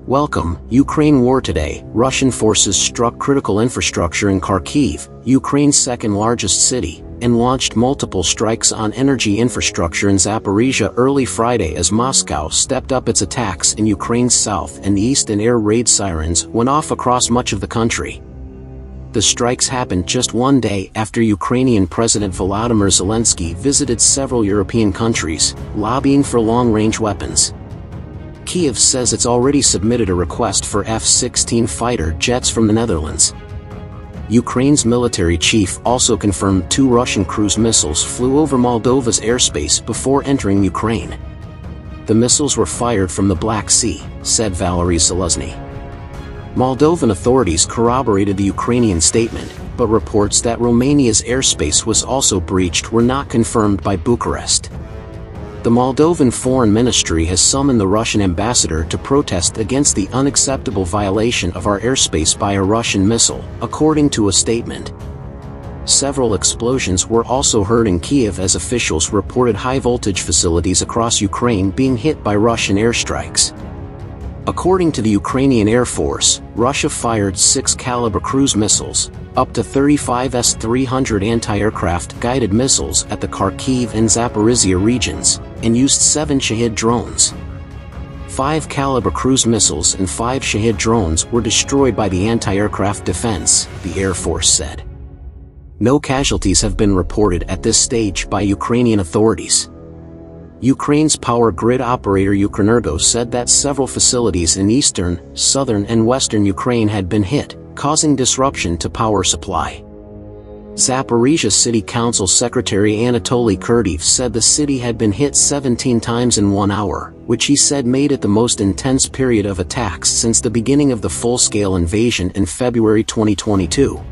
Welcome, Ukraine war today. Russian forces struck critical infrastructure in Kharkiv, Ukraine's second-largest city, and launched multiple strikes on energy infrastructure in Zaporizhia early Friday as Moscow stepped up its attacks in Ukraine's south and east, and air raid sirens went off across much of the country. The strikes happened just one day after Ukrainian President Volodymyr Zelensky visited several European countries, lobbying for long-range weapons. Kyiv says it's already submitted a request for F-16 fighter jets from the Netherlands. Ukraine's military chief also confirmed 2 Russian cruise missiles flew over Moldova's airspace before entering Ukraine. The missiles were fired from the Black Sea, said Valery Zaluzny. Moldovan authorities corroborated the Ukrainian statement, but reports that Romania's airspace was also breached were not confirmed by Bucharest. The Moldovan Foreign Ministry has summoned the Russian ambassador to protest against the unacceptable violation of our airspace by a Russian missile, according to a statement. Several explosions were also heard in Kyiv as officials reported high-voltage facilities across Ukraine being hit by Russian airstrikes. According to the Ukrainian Air Force, Russia fired 6-caliber cruise missiles, up to 35 S-300 anti-aircraft guided missiles at the Kharkiv and Zaporizhia regions, and used 7 Shahed drones. 5-caliber cruise missiles and 5 Shahed drones were destroyed by the anti-aircraft defense, the Air Force said. No casualties have been reported at this stage by Ukrainian authorities. Ukraine's power grid operator Ukrenergo said that several facilities in eastern, southern and western Ukraine had been hit, causing disruption to power supply. Zaporizhia City Council Secretary Anatoly Kurdeev said the city had been hit 17 times in 1 hour, which he said made it the most intense period of attacks since the beginning of the full-scale invasion in February 2022.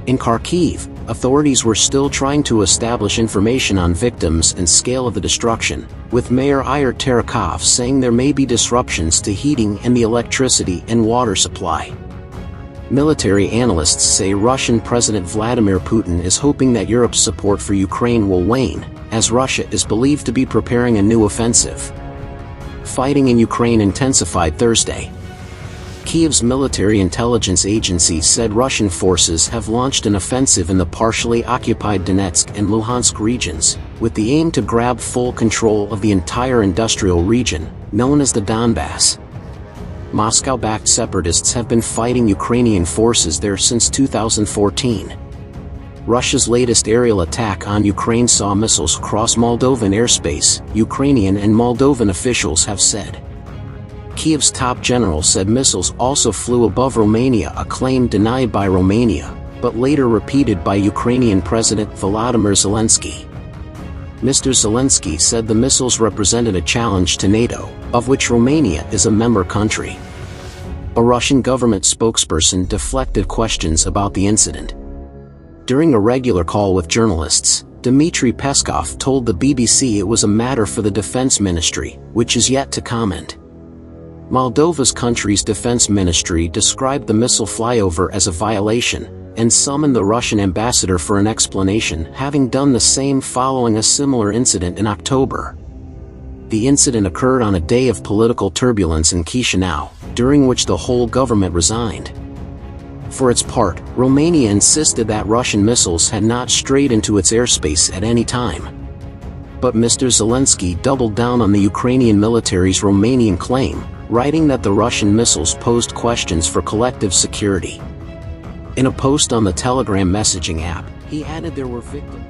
In Kharkiv, authorities were still trying to establish information on victims and scale of the destruction, with Mayor Ihor Terekhov saying there may be disruptions to heating and the electricity and water supply. Military analysts say Russian President Vladimir Putin is hoping that Europe's support for Ukraine will wane, as Russia is believed to be preparing a new offensive. Fighting in Ukraine intensified Thursday. Kyiv's military intelligence agency said Russian forces have launched an offensive in the partially occupied Donetsk and Luhansk regions, with the aim to grab full control of the entire industrial region, known as the Donbass. Moscow-backed separatists have been fighting Ukrainian forces there since 2014. Russia's latest aerial attack on Ukraine saw missiles cross Moldovan airspace, Ukrainian and Moldovan officials have said. Kyiv's top general said missiles also flew above Romania, a claim denied by Romania, but later repeated by Ukrainian President Volodymyr Zelensky. Mr. Zelensky said the missiles represented a challenge to NATO, of which Romania is a member country. A Russian government spokesperson deflected questions about the incident. During a regular call with journalists, Dmitry Peskov told the BBC it was a matter for the Defense Ministry, which is yet to comment. Moldova's country's defense ministry described the missile flyover as a violation, and summoned the Russian ambassador for an explanation, having done the same following a similar incident in October. The incident occurred on a day of political turbulence in Chisinau, during which the whole government resigned. For its part, Romania insisted that Russian missiles had not strayed into its airspace at any time. But Mr. Zelensky doubled down on the Ukrainian military's Romanian claim, writing that the Russian missiles posed questions for collective security. In a post on the Telegram messaging app, he added there were victims.